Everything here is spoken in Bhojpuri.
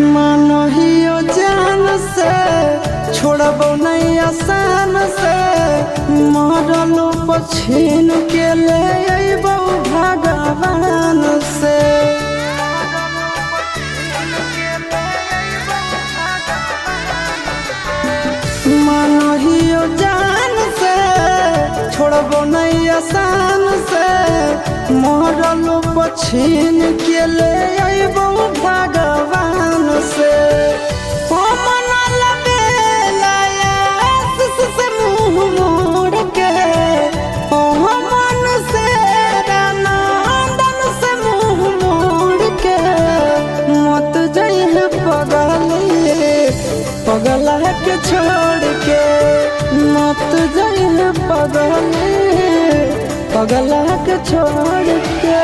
मानहियो जान से छोड़बो नहीं आसान से मरलो पछीन के ले अइबो भगवान से। मानहियो जान से छोड़बो नहीं आसान से मरलो पछीन के ले अइबो भगवान से। पगला के छोड़ के मत जाइए पगला के छोड़ के।